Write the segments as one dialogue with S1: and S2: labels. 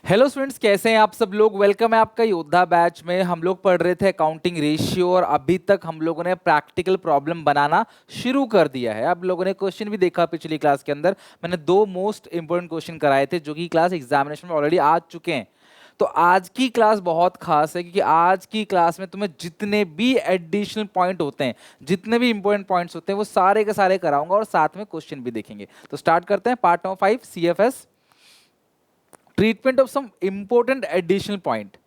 S1: Hello students, कैसे हैं आप सब लोग। वेलकम है आपका योद्धा बैच में। हम लोग पढ़ रहे थे अकाउंटिंग रेशियो और अभी तक हम लोगों ने प्रैक्टिकल प्रॉब्लम बनाना शुरू कर दिया है। आप लोगों ने क्वेश्चन भी देखा पिछली क्लास के अंदर। मैंने दो मोस्ट इंपोर्टेंट क्वेश्चन कराए थे जो कि क्लास एग्जामिनेशन में ऑलरेडी आ चुके हैं। तो आज की क्लास बहुत खास है क्योंकि आज की क्लास में तुम्हें जितने भी एडिशनल पॉइंट होते हैं, जितने भी इंपॉर्टेंट पॉइंट्स होते हैं, वो सारे के सारे कराऊंगा और साथ में क्वेश्चन भी देखेंगे। तो स्टार्ट करते हैं part number 5, CFS, treatment of some important additional point.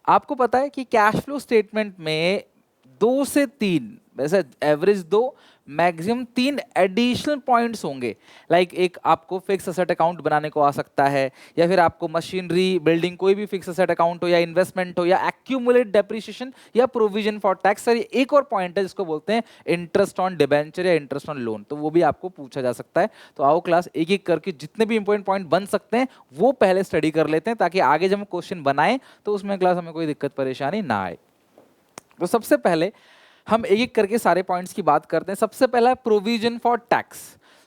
S1: आपको पता है कि कैश फ्लो स्टेटमेंट में 2 से 3, वैसे एवरेज 2, मैक्सिमम 3 एडिशनल पॉइंट्स होंगे। लाइक एक आपको फिक्स एसेट अकाउंट बनाने को आ सकता है, या फिर आपको मशीनरी बिल्डिंग कोई भी फिक्स एसेट अकाउंट हो, या इन्वेस्टमेंट हो, या एक्यूमुलेट डेप्रिसिएशन, या प्रोविजन फॉर टैक्स। सर एक और पॉइंट है जिसको बोलते हैं इंटरेस्ट ऑन डिबेंचर या इंटरेस्ट ऑन लोन, तो वो भी आपको पूछा जा सकता है। तो आओ क्लास एक एक करके जितने भी इंपॉर्टेंट पॉइंट बन सकते हैं वो पहले स्टडी कर लेते हैं, ताकि आगे जब हम क्वेश्चन बनाएं तो उसमें क्लास हमें कोई दिक्कत परेशानी ना आए। तो सबसे पहले हम एक एक करके सारे पॉइंट्स की बात करते हैं। सबसे पहला प्रोविजन फॉर टैक्स।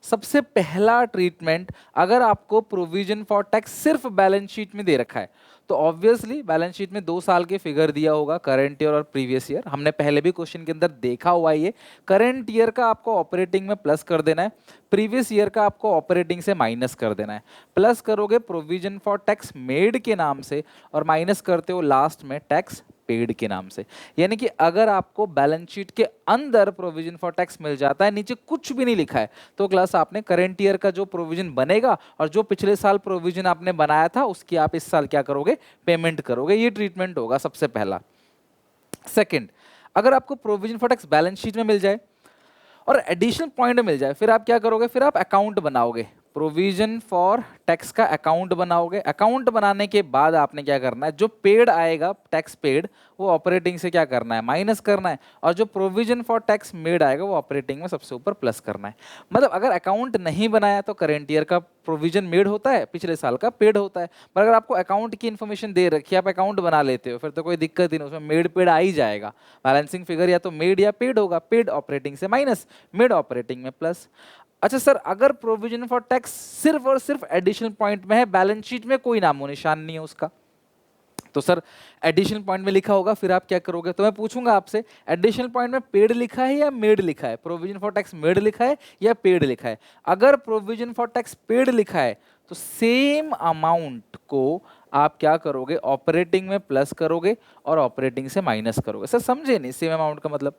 S1: सबसे पहला ट्रीटमेंट, अगर आपको प्रोविजन फॉर टैक्स सिर्फ बैलेंस शीट में दे रखा है तो ऑब्वियसली बैलेंस शीट में 2 साल के फिगर दिया होगा, करंट ईयर और प्रीवियस ईयर। हमने पहले भी क्वेश्चन के अंदर देखा हुआ है ये। करंट ईयर का आपको ऑपरेटिंग में प्लस कर देना है, प्रीवियस ईयर का आपको ऑपरेटिंग से माइनस कर देना है। प्लस करोगे प्रोविजन फॉर टैक्स मेड के नाम से और माइनस करते हो लास्ट में टैक्स पेड के नाम से। यानी कि अगर आपको बैलेंस शीट के अंदर प्रोविजन फॉर टैक्स मिल जाता है, नीचे कुछ भी नहीं लिखा है, तो क्लास आपने करंट ईयर का जो प्रोविजन बनेगा और जो पिछले साल प्रोविजन आपने बनाया था उसकी आप इस साल क्या करोगे, पेमेंट करोगे। ये ट्रीटमेंट होगा सबसे पहला। सेकंड, अगर आपको provision for tax balance sheet में मिल जाए और एडिशनल पॉइंट मिल जाए, फिर आप क्या करोगे, फिर आप अकाउंट बनाओगे, प्रोविजन फॉर टैक्स का अकाउंट बनाओगे। अकाउंट बनाने के बाद आपने क्या करना है, जो पेड आएगा टैक्स पेड, वो ऑपरेटिंग से क्या करना है, माइनस करना है, और जो प्रोविजन फॉर टैक्स मेड आएगा वो ऑपरेटिंग में सबसे ऊपर प्लस करना है। मतलब अगर अकाउंट नहीं बनाया तो करेंट ईयर का प्रोविजन मेड होता है, पिछले साल का पेड होता है। पर अगर आपको अकाउंट की इन्फॉर्मेशन दे रखी है, आप अकाउंट बना लेते हो, फिर तो कोई दिक्कत ही नहीं, उसमें मेड पेड आ ही जाएगा। बैलेंसिंग फिगर या तो मेड या पेड होगा, पेड ऑपरेटिंग से माइनस, मेड ऑपरेटिंग में प्लस। अच्छा सर, अगर प्रोविजन फॉर टैक्स सिर्फ और सिर्फ एडिशनल पॉइंट में है, बैलेंस शीट में कोई नामो निशान नहीं है उसका, तो सर एडिशनल पॉइंट में लिखा होगा, फिर आप क्या करोगे। तो मैं पूछूंगा आपसे, एडिशनल पॉइंट में पेड लिखा है या मेड लिखा है, प्रोविजन फॉर टैक्स मेड लिखा है या पेड लिखा है। अगर प्रोविजन फॉर टैक्स पेड लिखा है तो सेम अमाउंट को आप क्या करोगे, ऑपरेटिंग में प्लस करोगे और ऑपरेटिंग से माइनस करोगे। सर समझे नहीं, सेम अमाउंट का मतलब,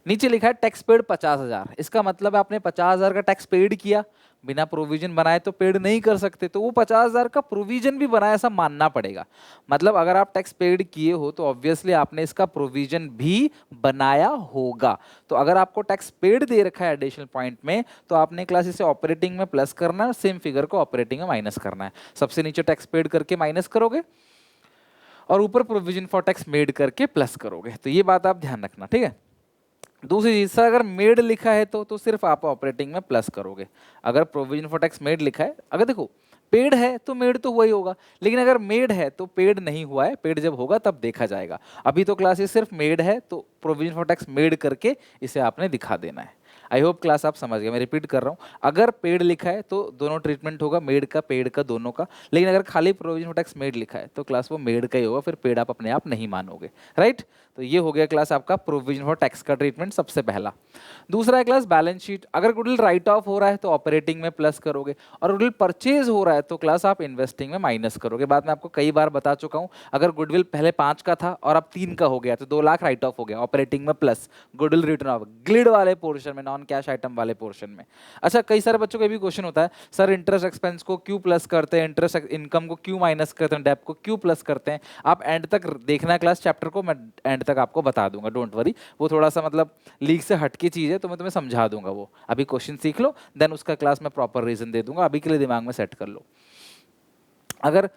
S1: नीचे लिखा है टैक्स पेड 50,000, इसका मतलब आपने 50,000 का टैक्स पेड किया, बिना प्रोविजन बनाए तो पेड नहीं कर सकते, तो वो 50,000 का प्रोविजन भी बनाया ऐसा मानना पड़ेगा। मतलब अगर आप टैक्स पेड किए हो तो ऑब्वियसली आपने इसका प्रोविजन भी बनाया होगा। तो अगर आपको टैक्स पेड दे रखा है एडिशनल पॉइंट में, तो आपने क्लास इसे ऑपरेटिंग में प्लस करना है और सेम फिगर को ऑपरेटिंग में माइनस करना है। सबसे नीचे टैक्स पेड करके माइनस करोगे और ऊपर प्रोविजन फॉर टैक्स मेड करके प्लस करोगे। तो ये बात आप ध्यान रखना, ठीक है। दूसरी चीज सर, अगर मेड लिखा है तो सिर्फ आप ऑपरेटिंग में प्लस करोगे। अगर प्रोविजन फॉर टैक्स मेड लिखा है, अगर देखो पेड है तो मेड तो हुआ ही होगा, लेकिन अगर मेड है तो पेड नहीं हुआ है, पेड जब होगा तब देखा जाएगा। अभी तो क्लास सिर्फ मेड है तो प्रोविजन फॉर टैक्स मेड करके इसे आपने दिखा देना है। आई होप क्लास आप समझ गए, मैं रिपीट कर रहा हूँ। अगर पेड लिखा है तो दोनों ट्रीटमेंट होगा, मेड का पेड का दोनों का। लेकिन अगर खाली प्रोविजन फॉर टैक्स मेड लिखा है तो क्लास वो मेड का ही होगा, फिर पेड आप अपने आप नहीं मानोगे, राइट। तो ये हो गया क्लास आपका प्रोविजन फॉर टैक्स का ट्रीटमेंट सबसे पहला। दूसरा है क्लास बैलेंस शीट। अगर गुडविल राइट ऑफ हो रहा है तो ऑपरेटिंग में प्लस करोगे, और गुडविल परचेज हो रहा है तो क्लास आप इन्वेस्टिंग में माइनस करोगे। बात मैं आपको कई बार बता चुका हूं, अगर गुडविल पहले 5 का था और अब 3 का हो गया तो 2 लाख राइट ऑफ हो गया, ऑपरेटिंग में प्लस, गुडविल रिटर्न ऑफ, ग्लिड वाले पोर्शन में, नॉन कैश आइटम वाले पोर्शन में। अच्छा, कई सारे बच्चों को भी क्वेश्चन होता है, सर इंटरेस्ट एक्सपेंस को क्यों प्लस करते हैं, इंटरेस्ट इनकम को क्यों माइनस करते हैं, डेप को क्यों प्लस करते हैं। आप एंड तक देखना क्लास चैप्टर को, मैं एंड तक आपको बता दूंगा, डोंट वरी। वो थोड़ा सा मतलब लीग से हटके चीज है तो मैं तुम्हें समझा दूंगा वो। अभी क्वेश्चन सीख लो, देन उसका क्लास में प्रॉपर रीजन दे दूंगा, अभी के लिए दिमाग में सेट कर लो। अगर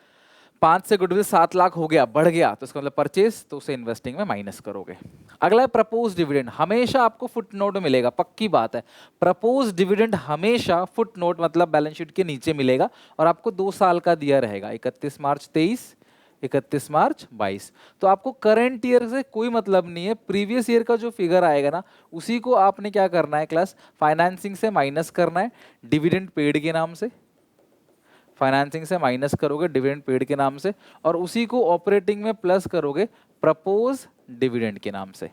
S1: 5 से गुडविल 7 लाख हो गया, बढ़ गया, तो इसका मतलब परचेस, तो उसे इन्वेस्टिंग में माइनस करोगे। अगला है प्रपोज डिविडेंड। हमेशा आपको फुट नोट में मिलेगा, पक्की बात है। प्रपोज डिविडेंड हमेशा फुट नोट मतलब बैलेंस शीट के नीचे मिलेगा, और आपको 2 साल का दिया रहेगा, 31 मार्च 23, 31 मार्च 22। तो आपको करंट ईयर से कोई मतलब नहीं है, प्रीवियस ईयर का जो फिगर आएगा ना उसी को आपने क्या करना है क्लास, फाइनेंसिंग से माइनस करना है, डिविडेंड पेड के नाम से, फाइनेंसिंग से माइनस करोगे डिविडेंड पेड के नाम से, और उसी को ऑपरेटिंग में प्लस करोगे प्रपोज डिविडेंड के नाम से।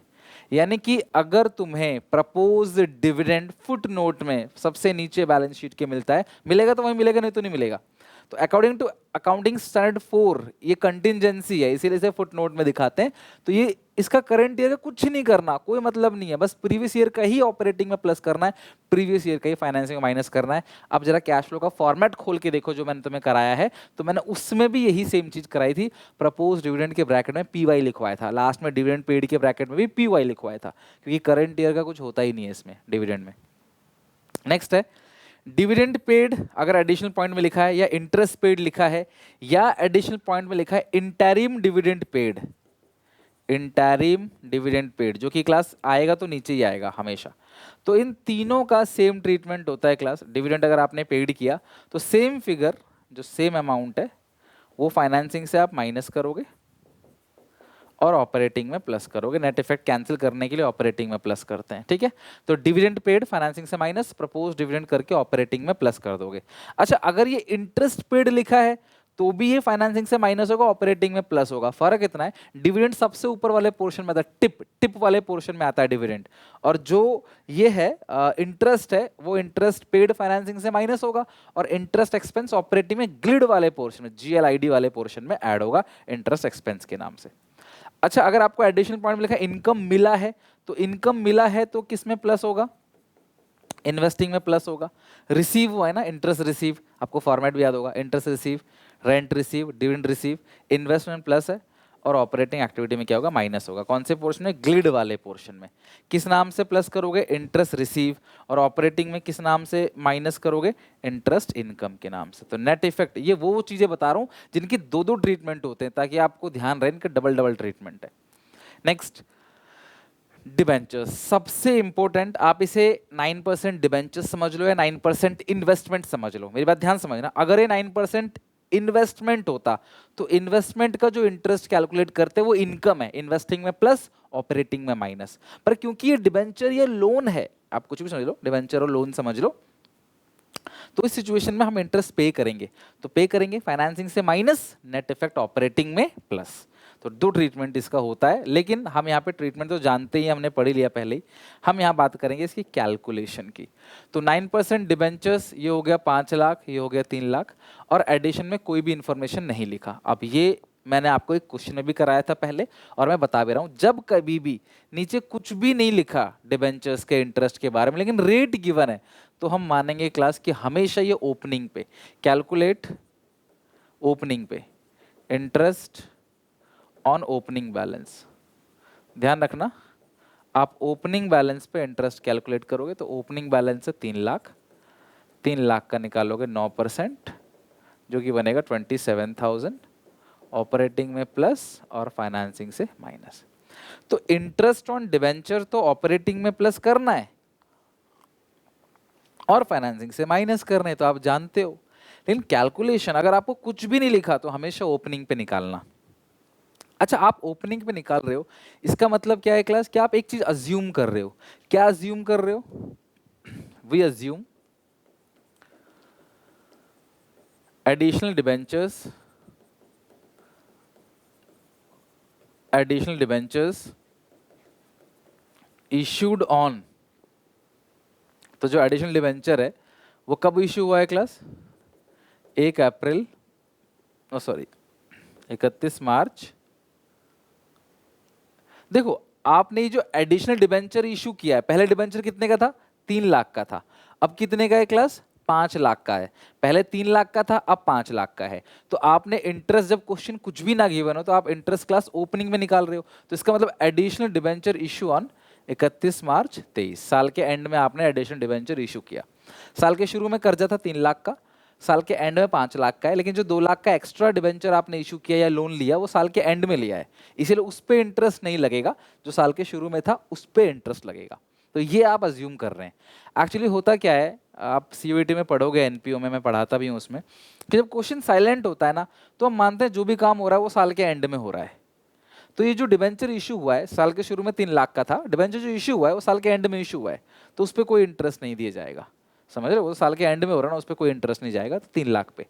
S1: यानी कि अगर तुम्हें प्रपोज डिविडेंड फुट नोट में सबसे नीचे बैलेंस शीट के मिलता है, मिलेगा तो वही मिलेगा, नहीं तो नहीं मिलेगा। तो अकॉर्डिंग टू अकाउंटिंग स्टैंडर्ड 4 ये कंटिंजेंसी है, इसीलिए इसे फुट नोट में दिखाते हैं। तो ये इसका करंट ईयर का कुछ नहीं करना, कोई मतलब नहीं है, बस प्रीवियस ईयर का ही ऑपरेटिंग में प्लस करना है, प्रीवियस ईयर का ही फाइनेंसिंग में माइनस करना है। अब जरा कैश फ्लो का फॉर्मेट खोल के देखो जो मैंने तुम्हें कराया है, तो मैंने उसमें भी यही सेम चीज कराई थी। प्रपोज डिविडेंड के ब्रैकेट में पीवाई लिखवाया था, लास्ट में डिविडेंड पेड के ब्रैकेट में भी पीवाई लिखवाया था, क्योंकि करंट ईयर का कुछ होता ही नहीं है इसमें डिविडेंड में। नेक्स्ट है डिविडेंड पेड, अगर एडिशनल पॉइंट में लिखा है, या इंटरेस्ट पेड लिखा है, या एडिशनल पॉइंट में लिखा है interim dividend paid, interim dividend paid, जो कि क्लास आएगा तो नीचे ही आएगा हमेशा। तो इन तीनों का सेम ट्रीटमेंट होता है क्लास। डिविडेंड अगर आपने पेड किया तो सेम फिगर, जो सेम अमाउंट है वो फाइनेंसिंग से आप माइनस करोगे और ऑपरेटिंग में प्लस करोगे। नेट इफेक्ट कैंसिल करने के लिए ऑपरेटिंग में प्लस करते हैं, ठीक है। तो डिविडेंड पेड फाइनेंसिंग से माइनस, प्रपोज डिविडेंड करके ऑपरेटिंग में प्लस कर दोगे। अच्छा, अगर ये इंटरेस्ट पेड लिखा है तो भी ये फाइनेंसिंग से माइनस होगा, ऑपरेटिंग में प्लस होगा। फर्क इतना है, डिविडेंड सबसे ऊपर वाले पोर्शन में आता है, टिप वाले पोर्शन में आता है डिविडेंड, और जो ये है इंटरेस्ट है वो इंटरेस्ट पेड फाइनेंसिंग से माइनस होगा, और इंटरेस्ट एक्सपेंस ऑपरेटिंग में ग्लिड वाले पोर्शन में, GLID वाले पोर्शन में ऐड होगा इंटरेस्ट एक्सपेंस के नाम से। अच्छा, अगर आपको एडिशनल पॉइंट में लिखा है इनकम मिला है, तो इनकम मिला है तो किस में प्लस होगा? इन्वेस्टिंग में प्लस होगा। रिसीव हुआ है ना, इंटरेस्ट रिसीव, आपको फॉर्मेट भी याद होगा, interest receive, rent receive, dividend receive, investment plus है, और ऑपरेटिंग एक्टिविटी में क्या होगा? माइनस होगा। कौन से पोर्शन में? ग्लिड वाले पोर्शन में। किस नाम से प्लस करोगे? इंटरेस्ट रिसीव, और ऑपरेटिंग में किस नाम से माइनस करोगे? इंटरेस्ट इनकम के नाम से। तो नेट इफेक्ट, ये वो चीजें बता रहा हूं जिनकी दो दो ट्रीटमेंट होते हैं, ताकि आपको ध्यान रहे इनका डबल डबल ट्रीटमेंट है। नेक्स्ट, डिबेंचर्स, सबसे इंपॉर्टेंट। आप इसे 9% डिबेंचर्स समझ लो या 9% इन्वेस्टमेंट समझ लो, मेरी बात ध्यान समझना। अगर ये 9% इन्वेस्टमेंट होता तो इन्वेस्टमेंट का जो इंटरेस्ट कैलकुलेट करते वो इनकम है, इन्वेस्टिंग में प्लस, ऑपरेटिंग में माइनस। पर क्योंकि ये डिबेंचर, ये लोन है, आप कुछ भी समझ लो, डिबेंचर और लोन समझ लो, तो इस सिचुएशन में हम इंटरेस्ट पे करेंगे। तो पे करेंगे फाइनेंसिंग से माइनस, नेट इफेक्ट ऑपरेटिंग में प्लस। तो दो ट्रीटमेंट इसका होता है, लेकिन हम यहाँ पे ट्रीटमेंट तो जानते ही, हमने पढ़ ही लिया पहले ही। हम यहाँ बात करेंगे इसकी कैलकुलेशन की। तो 9% डिबेंचर्स, ये हो गया 5 लाख, ये हो गया 3 लाख, और एडिशन में कोई भी इंफॉर्मेशन नहीं लिखा। अब ये मैंने आपको एक क्वेश्चन में भी कराया था पहले, और मैं बता भी रहा हूँ, जब कभी भी नीचे कुछ भी नहीं लिखा डिबेंचर्स के इंटरेस्ट के बारे में, लेकिन रेट गिवन है, तो हम मानेंगे क्लास कि हमेशा ये ओपनिंग पे कैलकुलेट, ओपनिंग पे इंटरेस्ट ऑन ओपनिंग बैलेंस। ध्यान रखना, आप ओपनिंग बैलेंस पे इंटरेस्ट कैलकुलेट करोगे तो ओपनिंग बैलेंस है 3 लाख, 3 लाख का निकालोगे 9%, जो कि बनेगा 27,000, ऑपरेटिंग में प्लस और फाइनेंसिंग से माइनस। तो इंटरेस्ट ऑन डिबेंचर तो ऑपरेटिंग में प्लस करना है और फाइनेंसिंग से माइनस करना है, तो आप जानते हो। लेकिन कैलकुलेशन अगर आपको कुछ भी नहीं लिखा तो हमेशा ओपनिंग पे निकालना। अच्छा, आप ओपनिंग पे निकाल रहे हो, इसका मतलब क्या है क्लास? कि आप एक चीज अज्यूम कर रहे हो। क्या अज्यूम कर रहे हो? We assume additional debentures, additional debentures issued on, तो जो एडिशनल डिबेंचर है वो कब इश्यू हुआ है क्लास? 1 अप्रैल, सॉरी 31 मार्च। देखो, आपने ये जो एडिशनल डिबेंचर इशू किया है, पहले डिबेंचर कितने का था? 3 लाख का था। अब कितने का है क्लास? 5 लाख का है। पहले 3 लाख का था, अब 5 लाख का है। तो आपने इंटरेस्ट, जब क्वेश्चन कुछ भी ना गिवन हो, तो आप इंटरेस्ट क्लास ओपनिंग में निकाल रहे हो। तो इसका मतलब एडिशनल डिबेंचर इशू ऑन 31 मार्च 23, साल के एंड में आपने एडिशनल डिबेंचर इशू किया। साल के शुरू में कर्जा था 3 लाख का, साल के एंड में 5 लाख का है, लेकिन जो 2 लाख का एक्स्ट्रा डिबेंचर आपने इशू किया या लोन लिया, वो साल के एंड में लिया है, इसीलिए उस पे इंटरेस्ट नहीं लगेगा। जो साल के शुरू में था उस पे इंटरेस्ट लगेगा। तो ये आप अज्यूम कर रहे हैं। एक्चुअली होता क्या है, आप सीयूईटी में पढ़ोगे, एनपीओ में मैं पढ़ाता भी हूँ उसमें, कि जब क्वेश्चन साइलेंट होता है ना, तो हम मानते हैं जो भी काम हो रहा है वो साल के एंड में हो रहा है। तो ये जो डिबेंचर इशू हुआ है, साल के शुरू में 3 लाख का था, डिबेंचर जो इशू हुआ है वो साल के एंड में इशू हुआ है, तो उस पर कोई इंटरेस्ट नहीं दिया जाएगा। समझ रहे हो? वो साल के एंड में हो रहा है ना, उस पर कोई इंटरेस्ट नहीं जाएगा, तो 3 लाख पे।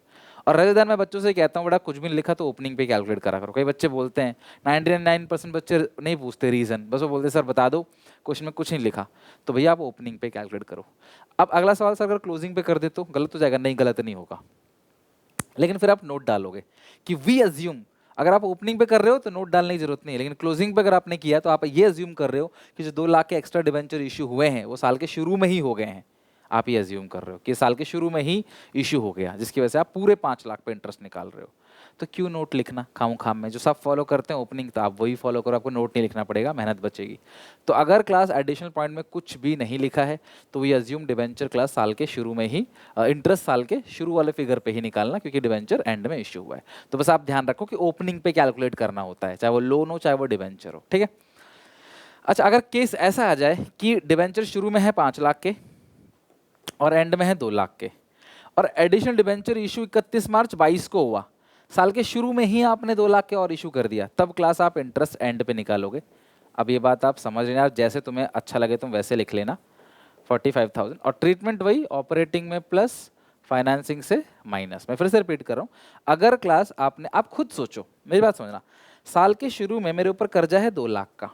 S1: और रजदान मैं बच्चों से कहता हूँ, बड़ा कुछ भी नहीं लिखा तो ओपनिंग पे कैलकुलेट करा करो। कई बच्चे बोलते हैं, 99% बच्चे नहीं पूछते रीजन, बस वो बोलते सर बता दो, क्वेश्चन में कुछ नहीं लिखा। तो भैया आप ओपनिंग पे कैलकुलेट करो। अब अगला सवाल सर अगर क्लोजिंग पे कर दे तो गलत हो जाएगा? नहीं, गलत नहीं होगा, लेकिन फिर आप नोट डालोगे कि वी अज्यूम। अगर आप ओपनिंग पे कर रहे हो तो नोट डालने की जरूरत नहीं है, लेकिन क्लोजिंग पे अगर आपने किया तो आप ये अज्यूम कर रहे हो कि जो 2 लाख के एक्स्ट्रा डिबेंचर इशू हुए हैं वो साल के शुरू में ही हो गए हैं। आप ये अज्यूम कर रहे हो कि साल के शुरू में ही इशू हो गया, जिसकी वजह से आप पूरे 5 लाख पे इंटरेस्ट निकाल रहे हो। तो क्यों नोट लिखना खाम खाम में? जो सब फॉलो करते हैं ओपनिंग, तो आप वही फॉलो करो, आपको नोट नहीं लिखना पड़ेगा, मेहनत बचेगी। तो अगर क्लास एडिशनल पॉइंट में कुछ भी नहीं लिखा है तो वी अज्यूम डिबेंचर क्लास साल के शुरू में ही, इंटरेस्ट साल के शुरू वाले फिगर पे ही निकालना, क्योंकि डिबेंचर एंड में इश्यू हुआ है। तो बस आप ध्यान रखो कि ओपनिंग पे कैलकुलेट करना होता है, चाहे वो लोन हो चाहे वो डिबेंचर हो, ठीक है। अच्छा, अगर केस ऐसा आ जाए कि डिबेंचर शुरू में है 5 लाख के और एंड में है 2 लाख के, और एडिशनल डिबेंचर इशू 31 मार्च 22 को हुआ, साल के शुरू में ही आपने 2 लाख के और इशू कर दिया, तब क्लास आप इंटरेस्ट एंड पे निकालोगे। अब ये बात आप समझ लेना, जैसे तुम्हें अच्छा लगे तुम वैसे लिख लेना। 45,000 और ट्रीटमेंट वही, ऑपरेटिंग में प्लस, फाइनेंसिंग से माइनस। मैं फिर से रिपीट कर रहा हूँ, अगर क्लास आपने, आप खुद सोचो, मेरी बात समझना, साल के शुरू में मेरे ऊपर कर्जा है 2 लाख का,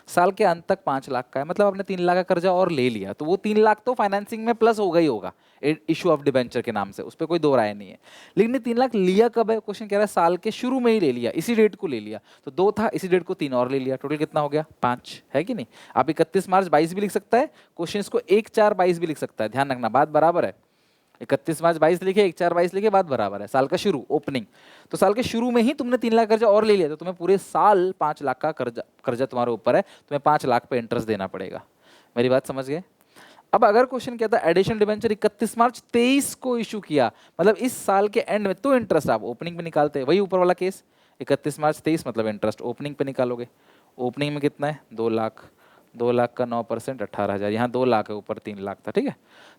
S1: साल के अंत तक 5 लाख का है, मतलब आपने 3 लाख का कर्जा और ले लिया, तो वो 3 लाख तो फाइनेंसिंग में प्लस होगा ही होगा, इशू ऑफ डिबेंचर के नाम से, उस पर कोई दो राय नहीं है। लेकिन ये 3 लाख लिया कब है? क्वेश्चन कह रहा है साल के शुरू में ही ले लिया, इसी डेट को ले लिया, तो 2 था, इसी डेट को 3 और ले लिया, टोटल कितना हो गया? 5, है कि नहीं? आप 31 मार्च 22 भी लिख सकता है, क्वेश्चन इसको 1/4/22 भी लिख सकता है, ध्यान रखना बात बराबर है। 31 मार्च 22 लिखे, 1/4/22 लिखे, बात बराबर है। साल का शुरू, ओपनिंग, तो साल के शुरू में ही तुमने 3 लाख कर्जा और ले लिया, तो तुम्हें पूरे साल 5 लाख का कर्जा तुम्हारे ऊपर है, तुम्हें 5 लाख पे इंटरेस्ट देना पड़ेगा। मेरी बात समझ गए? अब अगर क्वेश्चन कहता है एडिशनल डिबेंचर 31 मार्च 23 को इशू किया, मतलब इस साल के एंड में, तो इंटरेस्ट आप ओपनिंग पे निकालते हैं, वही ऊपर वाला केस। 31 मार्च 23 मतलब इंटरेस्ट ओपनिंग पे निकालोगे। ओपनिंग में कितना है? 2 लाख, 2 लाख का 9% 18,000, यहाँ 2 लाख है, ऊपर 3 लाख था, ठीक है।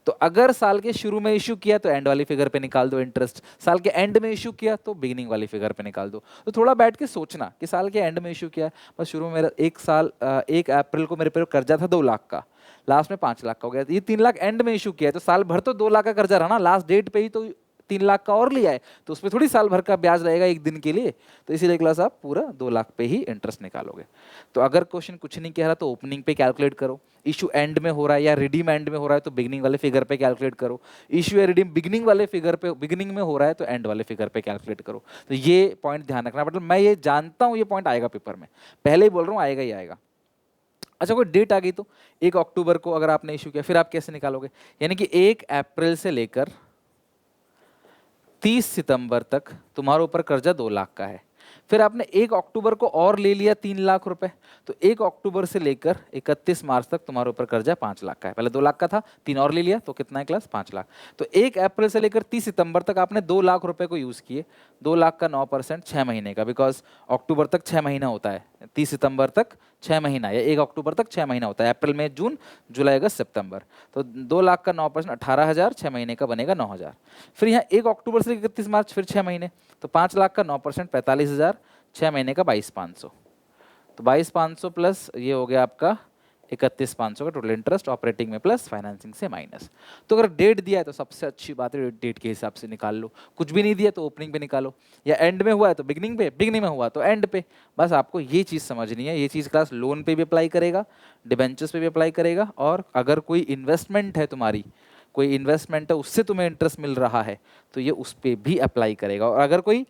S1: तो अगर साल के शुरू में इशू किया तो एंड वाली फिगर पे निकाल दो इंटरेस्ट, साल के एंड में इशू किया तो बिगिनिंग वाली फिगर पे निकाल दो। तो थोड़ा बैठ के सोचना कि साल के एंड में इशू किया, बस शुरू में मेरा 1 अप्रैल को मेरे पे कर्जा था 2 लाख का, लास्ट में 5 लाख का हो गया, ये 3 लाख एंड में इशू किया है, तो साल भर तो 2 लाख का कर्जा रहा ना, लास्ट डेट पे ही तो 3 लाख का और लिया है, तो उसमें थोड़ी साल भर का ब्याज रहेगा एक दिन के लिए, तो इसीलिए क्लास आप पूरा 2 लाख पे ही इंटरेस्ट निकालोगे। तो अगर क्वेश्चन कुछ नहीं कह रहा तो ओपनिंग पे कैलकुलेट करो, इशू एंड में हो रहा है या रिडीम एंड में हो रहा है तो बिगनिंग वाले फिगर पे कैलकुलेट करो, इशू या रिडीम बिगनिंग वाले फिगर पे, बिगनिंग में हो रहा है तो एंड वाले फिगर पे कैलकुलेट करो। तो ये पॉइंट ध्यान रखना, मतलब मैं ये जानता हूँ ये पॉइंट आएगा पेपर में, पहले ही बोल रहा हूँ आएगा ही आएगा। अच्छा, कोई डेट आ गई तो 1 अक्टूबर को अगर आपने इशू किया, फिर आप कैसे निकालोगे? यानी कि 1 अप्रैल से लेकर 30 सितंबर तक तुम्हारे ऊपर कर्जा 2 लाख का है, फिर आपने 1 अक्टूबर को और ले लिया 3 लाख रुपए, तो 1 अक्टूबर से लेकर 31 मार्च तक तुम्हारे ऊपर कर्जा 5 लाख का है। पहले 2 लाख का था, 3 और ले लिया, तो कितना है क्लास? 5 लाख। तो 1 अप्रैल से लेकर 30 सितंबर तक आपने 2 लाख रुपए को यूज किए, 2 लाख का 9% 6 महीने का, बिकॉज अक्टूबर तक 6 महीना होता है, 30 सितंबर तक 6 महीना, या 1 अक्टूबर तक 6 महीना होता है, अप्रैल मई जून जुलाई अगस्त सितंबर, तो 2 लाख का 9% 18,000, 6 महीने का बनेगा 9,000। फिर यहाँ 1 अक्टूबर से 31 मार्च, फिर 6 महीने, तो 5 लाख का 9% 45,000, 6 महीने का 22,500, तो 22,500 प्लस ये हो गया आपका 31,500 का टोटल इंटरेस्ट ऑपरेटिंग में प्लस फाइनेंसिंग से माइनस। तो अगर डेट दिया है तो सबसे अच्छी बात है डेट के हिसाब से निकाल लो, कुछ भी नहीं दिया तो ओपनिंग पे निकालो, या एंड में हुआ है तो बिगनिंग पे, बिगनिंग में हुआ तो एंड पे। बस आपको ये चीज़ समझनी है, ये चीज़ क्लास लोन पे भी अप्लाई करेगा, डिबेंचर्स पे भी अप्लाई करेगा, और अगर कोई इन्वेस्टमेंट है तुम्हारी, कोई इन्वेस्टमेंट है उससे तुम्हें इंटरेस्ट मिल रहा है तो ये उस पर भी अप्लाई करेगा। और अगर कोई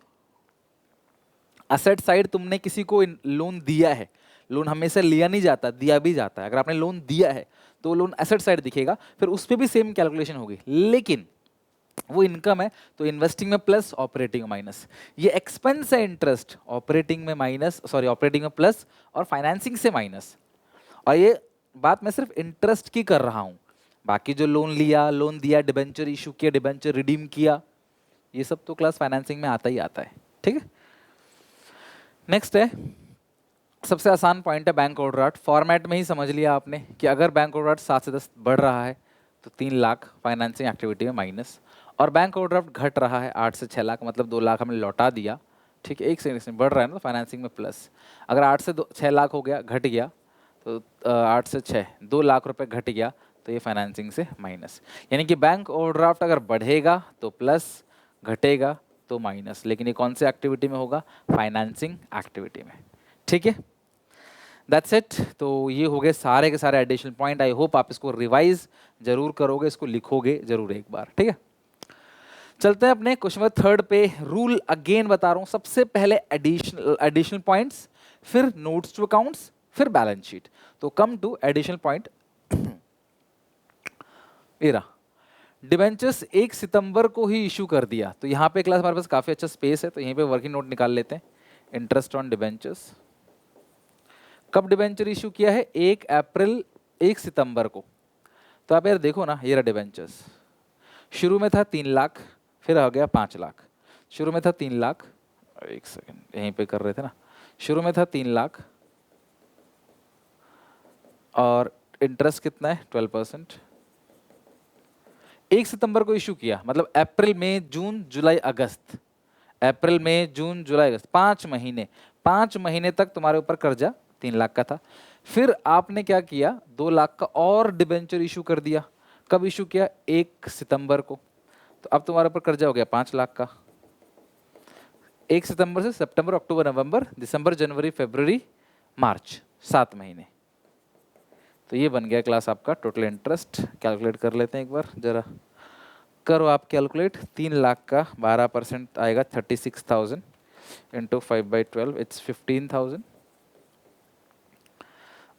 S1: असेट साइड तुमने किसी को लोन दिया है, लोन हमेशा लिया नहीं जाता, दिया भी जाता है, अगर आपने लोन दिया है तो लोन एसेट साइड दिखेगा, फिर उस पर भी सेम कैलकुलेशन होगी, लेकिन वो इनकम है तो इन्वेस्टिंग में प्लस, ऑपरेटिंग में माइनस। ये एक्सपेंस है इंटरेस्ट, ऑपरेटिंग में माइनस, सॉरी ऑपरेटिंग में प्लस और फाइनेंसिंग से माइनस। और ये बात मैं सिर्फ इंटरेस्ट की कर रहा हूं, बाकी जो लोन लिया, लोन दिया, डिबेंचर इशू किया, डिबेंचर रिडीम किया, ये सब तो क्लास फाइनेंसिंग में आता ही आता है, ठीक है। नेक्स्ट है, सबसे आसान पॉइंट है बैंक ओवरड्राफ्ट। फॉर्मेट में ही समझ लिया आपने कि अगर बैंक ओवरड्राफ्ट 7 से 10 बढ़ रहा है तो 3 लाख फाइनेंसिंग एक्टिविटी में माइनस, और बैंक ओवरड्राफ्ट घट रहा है 8 से 6 लाख, मतलब 2 लाख हमने लौटा दिया, ठीक है, एक से बढ़ रहा है ना, तो फाइनेंसिंग में प्लस। अगर 8 से 6 लाख हो गया, घट गया, तो 8 से 6 2 लाख रुपए घट गया, तो ये फाइनेंसिंग से माइनस। यानी कि बैंक ओवरड्राफ्ट अगर बढ़ेगा तो प्लस, घटेगा तो माइनस, लेकिन ये कौन से एक्टिविटी में होगा? फाइनेंसिंग एक्टिविटी में। ठीक है, दैट्स इट। तो ये हो गए सारे के सारे एडिशनल पॉइंट। आई होप आप इसको रिवाइज जरूर करोगे, इसको लिखोगे जरूर एक बार। ठीक है, चलते हैं अपने क्वेश्चन नंबर 3 पे। रूल अगेन बता रहा हूं, सबसे पहले एडिशनल पॉइंट्स, फिर नोट्स टू अकाउंट्स, फिर बैलेंस शीट। तो come to additional point. Debentures 1 सितंबर को ही इशू कर दिया, तो यहाँ पे क्लास हमारे पास काफी अच्छा स्पेस है, तो यहीं पे वर्किंग नोट निकाल लेते हैं। इंटरेस्ट ऑन डिबेंचर्स, कब डिबेंचर इशू किया है? 1 अप्रैल 1 सितंबर को। तो आप यार देखो ना, ये रहा डिबेंचर्स। शुरू में था 3 लाख, फिर आ गया 5 लाख। शुरू में था 3 लाख, एक सेकंड यहीं पे कर रहे थे ना। शुरू में था 3 लाख और इंटरेस्ट कितना है? 12%। 1 सितंबर को इशू किया, मतलब अप्रैल मई जून जुलाई अगस्त, अप्रैल मई जून जुलाई अगस्त, 5 महीने। 5 महीने तक तुम्हारे ऊपर कर्जा 3 लाख का था। फिर आपने क्या किया? 2 लाख का और डिबेंचर इशू कर दिया। कब इशू किया? 1 सितंबर को। तो अब तुम्हारे ऊपर कर्जा हो गया 5 लाख का। 1 सितंबर से सितंबर, अक्टूबर, नवंबर, दिसंबर, जनवरी, फरवरी, मार्च, 7 महीने। तो ये बन गया क्लास आपका टोटल इंटरेस्ट। कैलकुलेट कर लेते हैं एक बार, जरा करो आप कैलकुलेट। 3 लाख का 12% आएगा 36,000 इंटू 5/12, इट्स 15,000।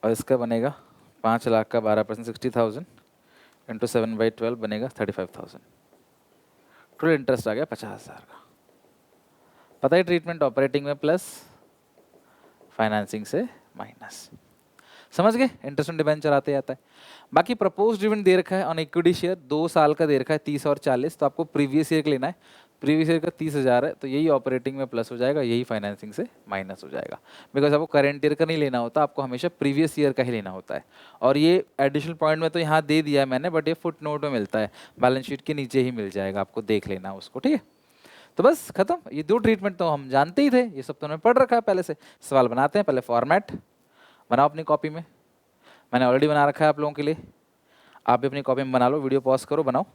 S1: और इसका बनेगा 5 लाख का 12% 60,000 इंटू 7/12 बनेगा 35,000। टोटल इंटरेस्ट आ गया 50,000 का। पता है ट्रीटमेंट ऑपरेटिंग में प्लस, फाइनेंसिंग से माइनस। समझ गए? इंटरेस्ट ऑन डिबेंचर आते आता है। बाकी प्रपोज डिविडेंड दे रखा है ऑन इक्विटी शेयर, 2 साल का दे रखा है 30 और 40। तो आपको प्रीवियस ईयर का लेना है। प्रीवियस ईयर का 30,000 है, तो यही ऑपरेटिंग में प्लस हो जाएगा, यही फाइनेंसिंग से माइनस हो जाएगा। बिकॉज आपको करेंट ईयर का नहीं लेना होता, आपको हमेशा प्रीवियस ईयर का ही लेना होता है। और ये एडिशनल पॉइंट में तो यहाँ दे दिया है मैंने, बट ये फुट नोट में मिलता है, बैलेंस शीट के नीचे ही मिल जाएगा, आपको देख लेना उसको। ठीक है, तो बस खत्म। ये 2 ट्रीटमेंट तो हम जानते ही थे, ये सब तो हमें पढ़ रखा है पहले से। सवाल बनाते हैं, पहले फॉर्मेट बनाओ अपनी कॉपी में। मैंने ऑलरेडी बना रखा है आप लोगों के लिए, आप भी अपनी कॉपी में बना लो। वीडियो पॉज करो, बनाओ।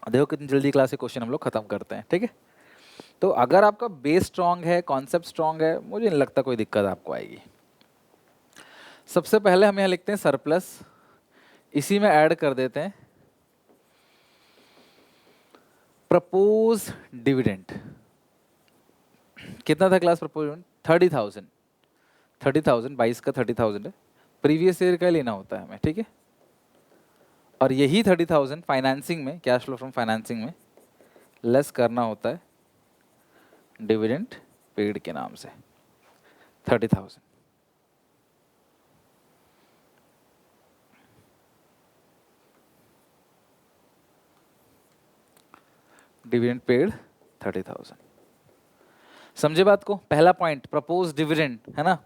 S1: देखो कितनी जल्दी क्लास के क्वेश्चन हम लोग खत्म करते हैं। ठीक है, तो अगर आपका बेस स्ट्रांग है, कॉन्सेप्ट स्ट्रांग है, मुझे नहीं लगता कोई दिक्कत आपको आएगी। सबसे पहले हम यहाँ लिखते हैं सरप्लस, इसी में ऐड कर देते हैं प्रपोज डिविडेंड। कितना था क्लास प्रपोज डिविडेंड? 30,000। 30,000, 22 का 30,000 है, प्रीवियस ईयर का लेना होता है हमें। ठीक है, और यही 30,000 फाइनेंसिंग में, कैश फ्लो फ्रॉम फाइनेंसिंग में लेस करना होता है डिविडेंड पेड के नाम से 30,000। Dividend paid 30,000। समझे बात को? पहला पॉइंट प्रपोज डिविडेंड है ना।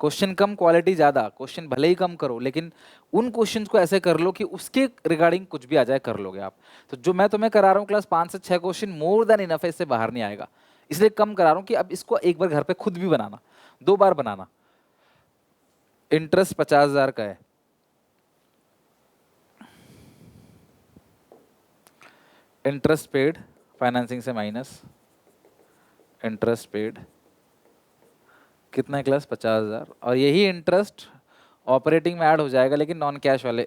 S1: क्वेश्चन कम, क्वालिटी ज्यादा। क्वेश्चन भले ही कम करो, लेकिन उन क्वेश्चंस को ऐसे कर लो कि उसके रिगार्डिंग कुछ भी आ जाए, कर लोगे आप। तो जो मैं तुम्हें करा रहा हूँ क्लास, 5 से 6 क्वेश्चन मोर देन इनफ है, इससे बाहर नहीं आएगा। इसलिए कम करा रहा हूँ कि अब इसको एक बार घर पे खुद भी बनाना, 2 बार बनाना। इंटरेस्ट 50,000 का है, इंटरेस्ट पेड फाइनेंसिंग से माइनस, इंटरेस्ट पेड कितना है क्लास? 50,000। और यही इंटरेस्ट ऑपरेटिंग में ऐड हो जाएगा, लेकिन नॉन कैश वाले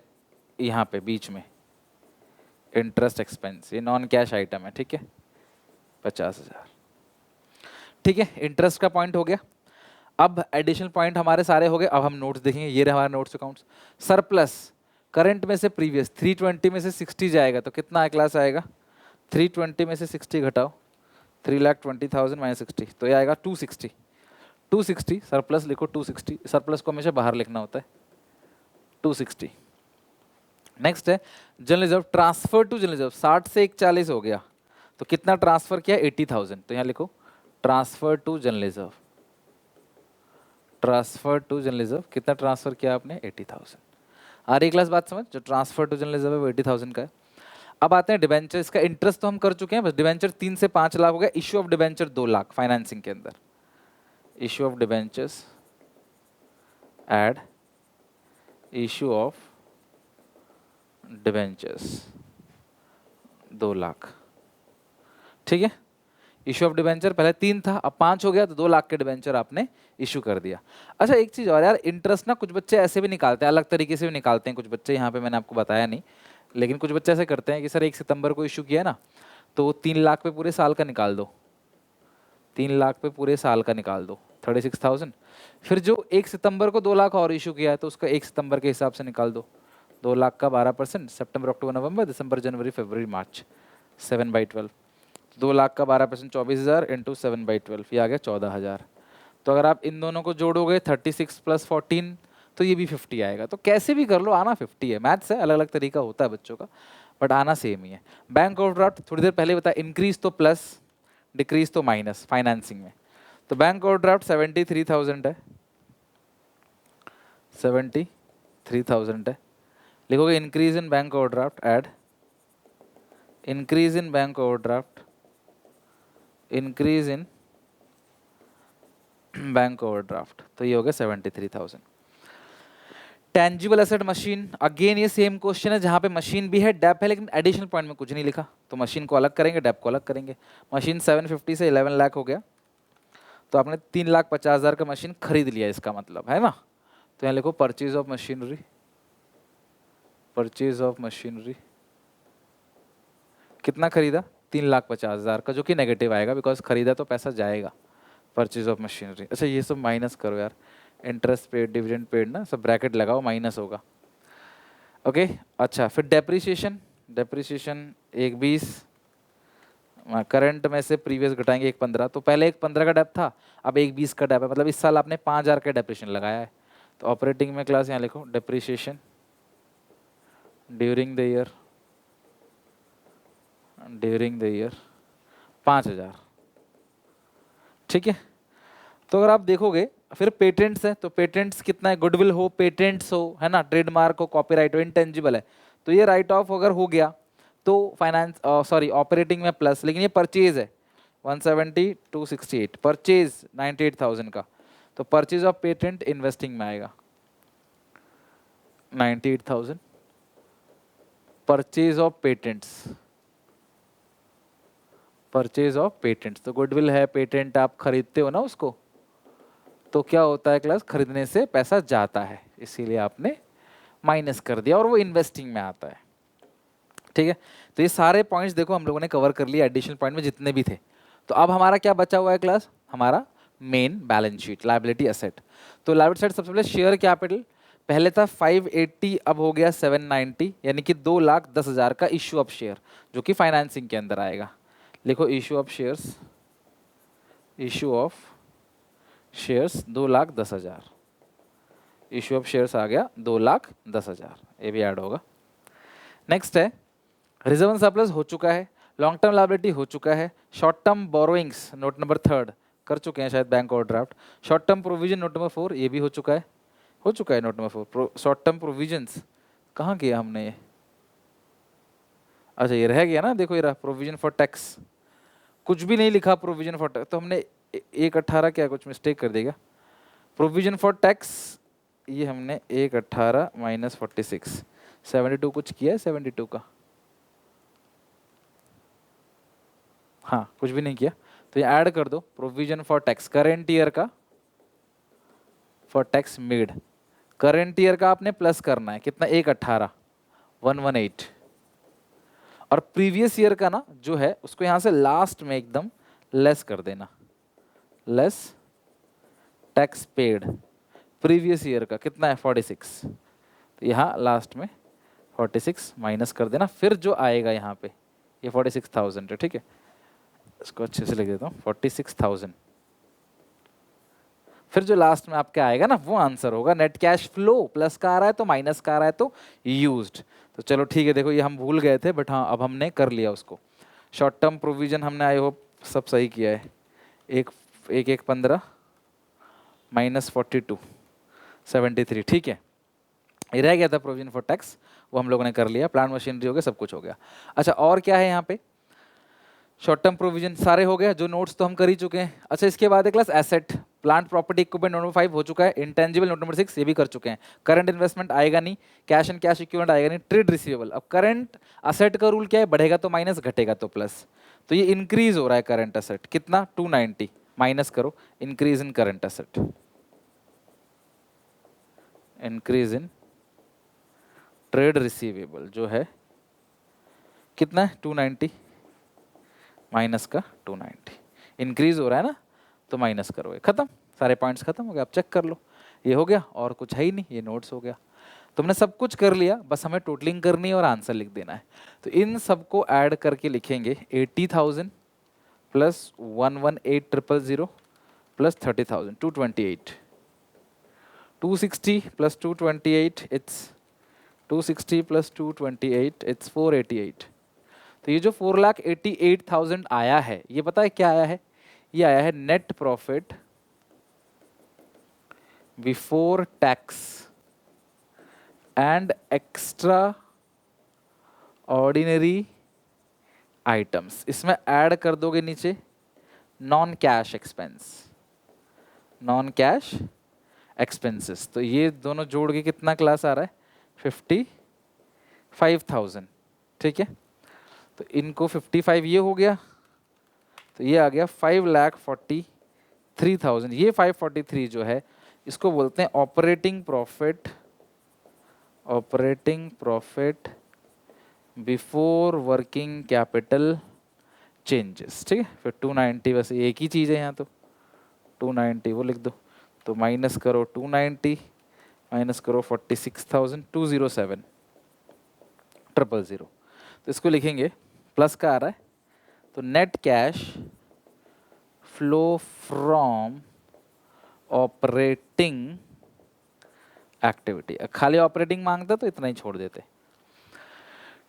S1: यहाँ पे बीच में इंटरेस्ट एक्सपेंस, ये नॉन कैश आइटम है। ठीक है, 50,000। ठीक है, इंटरेस्ट का पॉइंट हो गया। अब एडिशनल पॉइंट हमारे सारे हो गए। अब हम नोट्स देखेंगे, ये रहे हमारे नोट्स अकाउंट्स। सरप्लस करंट में से प्रीवियस 320 में से 60 जाएगा, तो कितना है क्लास आएगा? 320 में से 60 घटाओ, 3,20,000 माइनस 60, तो ये आएगा 260। 260 सरप्लस लिखो, 260। सरप्लस को हमेशा बाहर लिखना होता है, 260। नेक्स्ट है general reserve, transfer to general reserve. 60 से 41 हो गया, तो कितना ट्रांसफर किया? 80,000। तो यहाँ लिखो transfer to general reserve. Transfer to general reserve कितना ट्रांसफर किया आपने? 80,000। आ रही क्लास बात समझ? जो ट्रांसफर टू जनरल रिजर्व है वो 80,000 का है। अब आते हैं डिबेंचर। इसका इंटरेस्ट तो हम कर चुके हैं, बस डिबेंचर 3 से 5 लाख हो गया। Issue of debenture 2 lakh financing के अंदर। Issue of debentures add issue of debentures 2 lakh. ठीक है। इशू ऑफ डिबेंचर पहले 3 था, अब 5 हो गया, तो 2 लाख के डिबेंचर आपने इशू कर दिया। अच्छा एक चीज़ और यार, इंटरेस्ट ना कुछ बच्चे ऐसे भी निकालते हैं, अलग तरीके से भी निकालते हैं कुछ बच्चे, यहाँ पे मैंने आपको बताया नहीं, लेकिन कुछ बच्चे ऐसे करते हैं कि सर 1 सितंबर को इशू किया ना, तो 3 लाख पे पूरे साल का निकाल दो, 3 लाख पे पूरे साल का निकाल दो 36,000। फिर जो 1 सितंबर को 2 लाख और इशू किया है तो उसका 1 सितंबर के हिसाब से निकाल दो, 2 लाख का 12%, सितंबर अक्टूबर नवंबर दिसंबर जनवरी फरवरी मार्च, 7/12, 2 लाख का 12% 24,000 इंटू 7/12, ये आ गया 14,000। तो अगर आप इन दोनों को जोड़ोगे 36 + 14 तो ये भी 50 आएगा। तो कैसे भी कर लो आना 50 है। मैथ्स है, अलग अलग तरीका होता है बच्चों का, बट आना सेम ही है। बैंक ओवरड्राफ्ट थोड़ी देर पहले बताया, इंक्रीज तो प्लस, डिक्रीज तो माइनस फाइनेंसिंग में। तो बैंक ओवरड्राफ्ट 73,000 है, 73,000 है। लिखोगे increase in bank overdraft, add increase in bank overdraft, increase in bank overdraft, तो ये हो गया 73,000। टेंजिबल एसेट मशीन, अगेन ये सेम क्वेश्चन है, जहां पे मशीन भी है, डेप है, लेकिन एडिशनल पॉइंट में कुछ नहीं लिखा, तो मशीन को अलग करेंगे, डेप को अलग करेंगे। मशीन 750 से 11 लाख हो गया, तो आपने 3,50,000 का मशीन खरीद लिया, इसका मतलब है ना। तो यहाँ लिखो purchase of machinery, purchase of machinery कितना खरीदा, 3,50,000 का, जो कि नेगेटिव आएगा बिकॉज खरीदा तो पैसा जाएगा। परचेज ऑफ मशीनरी, अच्छा ये सब माइनस करो यार, इंटरेस्ट पेड डिविडेंड पेड ना, सब ब्रैकेट लगाओ, माइनस होगा। ओके अच्छा, फिर डेप्रिसिएशन, डेप्रिसिएशन 1,20, करंट में से प्रीवियस घटाएंगे 1,15, तो पहले 1,15 का डेप था, अब 1,20 का डेप है, मतलब इस साल आपने 5,000 का डेप्रिसिएशन लगाया है। तो ऑपरेटिंग में क्लास यहाँ लिखो, depreciation during the year, during the year 5,000, ठीक है। तो अगर आप देखोगे फिर पेटेंट्स है, तो पेटेंट्स कितना है, गुडविल हो, पेटेंट्स हो, है ना, ट्रेडमार्क हो, कॉपीराइट हो, इंटेंजिबल है, तो ये राइट ऑफ अगर हो गया तो फाइनेंस सॉरी ऑपरेटिंग में प्लस, लेकिन ये परचेज है 170 268, परचेज 98,000 का, तो परचेज ऑफ पेटेंट इन्वेस्टिंग में आएगा 98,000, purchase of patents, purchase of patents, तो गुडविल है, पेटेंट आप खरीदते हो ना उसको, तो क्या होता है क्लास, खरीदने से पैसा जाता है, इसीलिए आपने माइनस कर दिया और वो इन्वेस्टिंग में आता है, ठीक है। तो ये सारे पॉइंट्स देखो हम लोगों ने कवर कर लिया एडिशनल पॉइंट में जितने भी थे। तो अब हमारा क्या बचा हुआ है क्लास, हमारा main balance sheet, liability asset. तो लायबिलिटी एसेट सबसे पहले शेयर कैपिटल, पहले था 580, अब हो गया 790, यानी कि 2,10,000 का इशू ऑफ शेयर, जो कि फाइनेंसिंग के अंदर आएगा। लिखो issue of shares, issue of shares 2,10,000, issue of shares आ गया 2,10,000, ये भी ऐड होगा। नेक्स्ट है रिजर्व एंड सरप्लस हो चुका है, लॉन्ग टर्म लायबिलिटी हो चुका है, short term borrowings note number 3 कर चुके हैं शायद bank overdraft, short term provision note number 4 ये भी हो चुका है, हो चुका है note number 4। Short term provisions कहाँ किया हमने ये, अच्छा ये रह गया ना, देखो ये रहा प्रोविजन फॉर टैक्स, कुछ भी नहीं लिखा प्रोविजन फॉर टैक्स, तो हमने 1/18 क्या कुछ मिस्टेक कर देगा, प्रोविजन फॉर टैक्स ये हमने 1/18 - 46, 72 कुछ किया है 72 का, हाँ कुछ भी नहीं किया, तो ये ऐड कर दो provision for tax current year का, for tax made current year का आपने प्लस करना है कितना, 1/18 118, और प्रीवियस ईयर का ना जो है उसको यहाँ से लास्ट में एकदम लेस कर देना, less tax paid previous year का कितना है 46, तो यहाँ लास्ट में 46 माइनस कर देना, फिर जो आएगा यहाँ पे ये 46,000 है, ठीक है, इसको अच्छे से लिख देता हूँ 46,000, फिर जो लास्ट में आपके आएगा ना वो आंसर होगा। नेट कैश फ्लो प्लस का आ रहा है तो माइनस का आ रहा है तो यूज्ड, तो चलो ठीक है, देखो ये हम भूल गए थे बट हाँ अब हमने कर लिया उसको। शॉर्ट टर्म प्रोविजन हमने आई होप सब सही किया है, 1,15 - 42 73, ठीक है, ये रह गया था प्रोविजन फॉर टैक्स, वो हम लोगों ने कर लिया, प्लांट मशीनरी हो गया, सब कुछ हो गया। अच्छा और क्या है यहाँ पे, शॉर्ट टर्म प्रोविजन सारे हो गए, जो नोट्स तो हम कर ही चुके हैं। अच्छा इसके बाद है class asset, plant property equipment note number 5 हो चुका है, इंटेंजिबल नोट नंबर 6 ये भी कर चुके हैं, करंट इन्वेस्टमेंट आएगा नहीं, कैश एंड कैश इक्विवेलेंट आएगा नहीं, ट्रेड रिसीवेबल। अब करंट असेट का रूल क्या है, बढ़ेगा तो माइनस, घटेगा तो प्लस, तो ये इंक्रीज हो रहा है करंट एसेट, कितना 290, माइनस करो increase in current asset, increase in trade receivable जो है कितना है 290, माइनस का 290, इंक्रीज हो रहा है ना, तो माइनस करो, ये खत्म, सारे पॉइंट्स खत्म हो गए। आप चेक कर लो, ये हो गया और कुछ है ही नहीं, ये नोट्स हो गया। तुमने सब कुछ कर लिया, बस हमें टोटलिंग करनी है और आंसर लिख देना है। तो इन सबको ऐड करके लिखेंगे 80,000 plus 118,000 plus 30,000, 228, 260 plus 228 it's 260 plus 228 it's 488। तो ये जो 4,88,000 आया है, ये पता है क्या आया है? ये आया है net profit before tax and extra ordinary items. इसमें ऐड कर दोगे नीचे non cash expense, non cash expenses. तो ये दोनों जोड़ के कितना क्लास आ रहा है 55,000, ठीक है। तो इनको 55 ये हो गया, तो ये आ गया 5,43,000। ये 543 जो है इसको बोलते हैं operating profit, operating profit before working capital changes, ठीक है। फिर 290, वैसे एक ही चीज़ है यहाँ, तो 290 वो लिख दो। तो माइनस करो 290, माइनस करो 46,000, 207,000। तो इसको लिखेंगे, प्लस का आ रहा है, तो net cash flow from operating activity. खाली ऑपरेटिंग मांगता तो इतना ही छोड़ देते,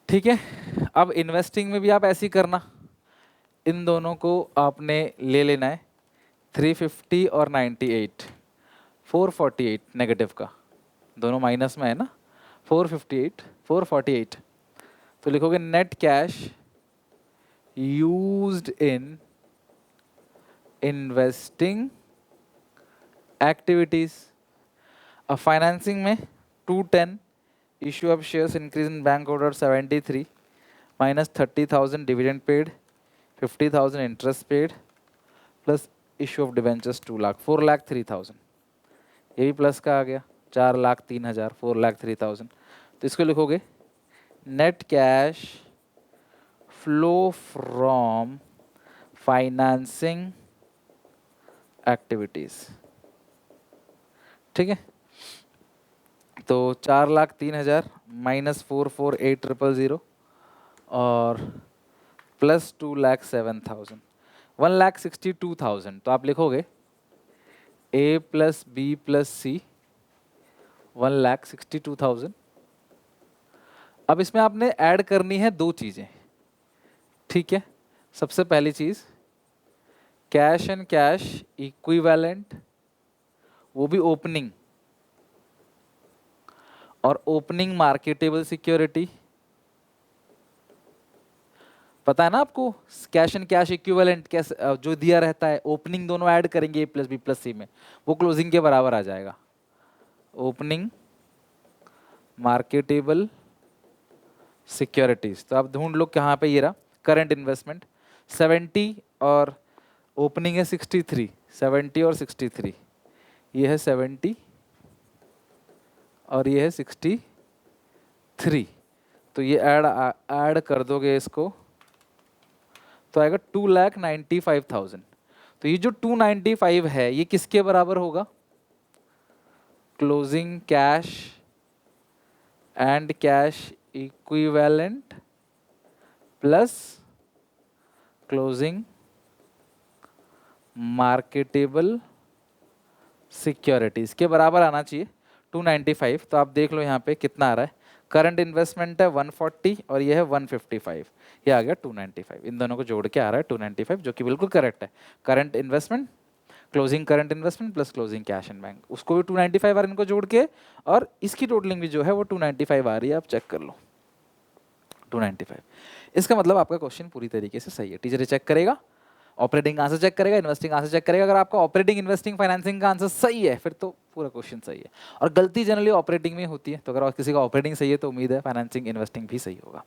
S1: ठीक है। अब इन्वेस्टिंग में भी आप ऐसे ही करना, इन दोनों को आपने ले लेना है 350 और 98, 448 नेगेटिव का, दोनों माइनस में है ना, 458, 448। तो लिखोगे net cash used in investing activities. अब फाइनेंसिंग में 210 issue of shares increase in bank order 73 minus 30,000 dividend paid, 50,000 interest paid plus issue of debentures 2 lakh, 4,03,000। ये भी प्लस का आ गया 4,03,000, 4,03,000। तो इसको लिखोगे net cash flow from financing activities, ठीक है। तो 4,03,000 माइनस 448,000 और प्लस 2,07,000, 1,62,000। तो आप लिखोगे A प्लस बी प्लस सी 1,62,000। अब इसमें आपने ऐड करनी है दो चीज़ें, ठीक है। सबसे पहली चीज़ कैश एंड कैश इक्विवेलेंट, वो भी ओपनिंग, और ओपनिंग मार्केटेबल सिक्योरिटी। पता है ना आपको, कैश एंड कैश इक्विवेलेंट कैसे जो दिया रहता है, ओपनिंग दोनों ऐड करेंगे ए प्लस बी प्लस सी में, वो क्लोजिंग के बराबर आ जाएगा। Opening marketable securities. तो आप ढूंढ लो कहाँ पे, ये रहा करंट इन्वेस्टमेंट 70 और ओपनिंग है 63, 70 और 63, ये है 70 और ये है 63। तो ये ऐड कर दोगे इसको, तो आएगा 2,95,000। तो ये जो 295 है ये किसके बराबर होगा? Closing cash and cash equivalent plus closing marketable securities के बराबर आना चाहिए 295। तो आप देख लो यहाँ पे कितना आ रहा है, करंट इन्वेस्टमेंट है 140 और ये है 155, ये आ गया 295। इन दोनों को जोड़ के आ रहा है 295, जो कि बिल्कुल करेक्ट है। Current investment, closing current investment plus closing cash and bank, उसको भी 295 आ रहा है इनको जोड़ के, और इसकी टोटलिंग भी जो है वो 295 आ रही है। आप चेक कर लो 295। इसका मतलब आपका क्वेश्चन पूरी तरीके से सही है। टीचर चेक करेगा, ऑपरेटिंग आंसर चेक करेगा, इन्वेस्टिंग आंसर चेक करेगा। अगर आपका ऑपरेटिंग, इन्वेस्टिंग, फाइनेंसिंग का आंसर सही है फिर तो पूरा क्वेश्चन सही है। और गलती जनरली ऑपरेटिंग में होती है, तो अगर किसी का ऑपरेटिंग सही है तो उम्मीद है फाइनेंसिंग, इन्वेस्टिंग भी सही होगा।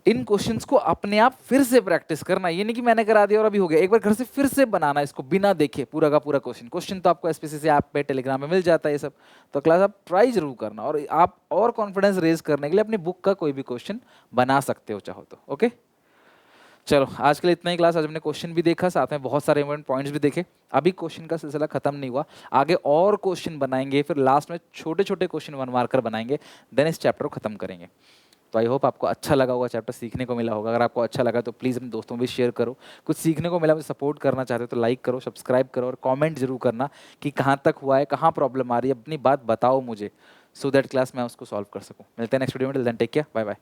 S1: इन क्वेश्चंस को अपने आप फिर से प्रैक्टिस करना, ये नहीं कि मैंने करा दिया और अभी हो गया। एक बार घर से फिर से बनाना इसको बिना देखे पूरा का पूरा क्वेश्चन। क्वेश्चन तो आपको एसपीसीसी ऐप पे, टेलीग्राम में मिल जाता है ये सब। तो क्लास आप ट्राई जरूर करना, और आप और कॉन्फिडेंस रेज करने के लिए अपनी बुक का कोई भी क्वेश्चन बना सकते हो चाहो तो। ओके, चलो आज के लिए इतना ही क्लास। आज हमने क्वेश्चन भी देखा, साथ में बहुत सारे इंपॉर्टेंट पॉइंट्स भी देखे। अभी क्वेश्चन का सिलसिला खत्म नहीं हुआ, आगे और क्वेश्चन बनाएंगे, फिर लास्ट में छोटे छोटे क्वेश्चन वन मार्कर बनाएंगे, देन इस चैप्टर को खत्म करेंगे। तो आई होप आपको अच्छा लगा होगा, चैप्टर सीखने को मिला होगा। अगर आपको अच्छा लगा तो प्लीज़ अपने दोस्तों में भी शेयर करो। कुछ सीखने को मिला, मुझे सपोर्ट करना चाहते हो तो लाइक करो, सब्सक्राइब करो, और कमेंट जरूर करना कि कहाँ तक हुआ है, कहाँ प्रॉब्लम आ रही है, अपनी बात बताओ मुझे, सो दैट क्लास मैं उसको सॉल्व कर सकूँ। मिलते हैं नेक्स्ट वीडियो में, till then take care, bye bye.